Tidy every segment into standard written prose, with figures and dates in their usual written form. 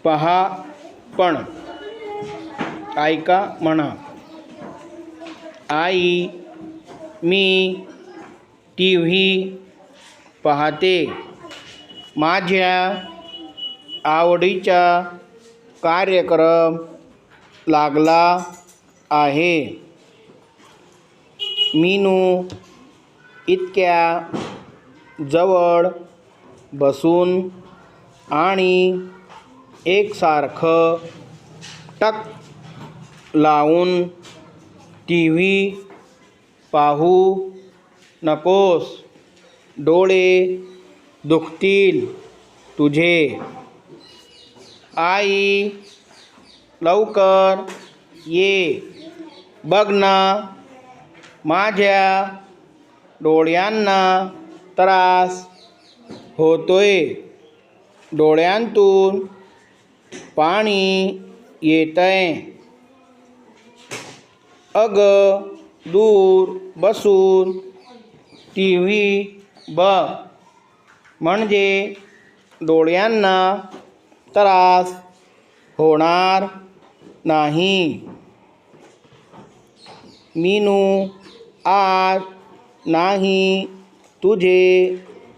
पहा पण ऐका म्हणा. आई मी टीव्ही पाहते. माझ्या आवडीचा कार्यक्रम लागला आहे. मीनू इतक्या जवळ बसून आणि एकसारखं टक लावून टीव्ही पाहू नकोस. डोळे दुखतील तुझे. आई लवकर ये. बघ ना, माझ्या डोळ्यांना त्रास होतोय. डोळ्यांतून पाणी येतंय. अगं दूर बसून टीव्ही बघ, म्हणजे डोळ्यांना त्रास होणार नाही. मीनू आज नाही तुझे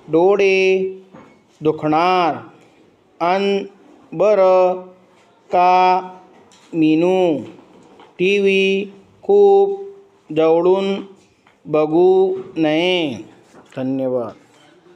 डोळे दुखणार. बरं का मीनू? टीव्ही खूप जवळून बघू नये. धन्यवाद.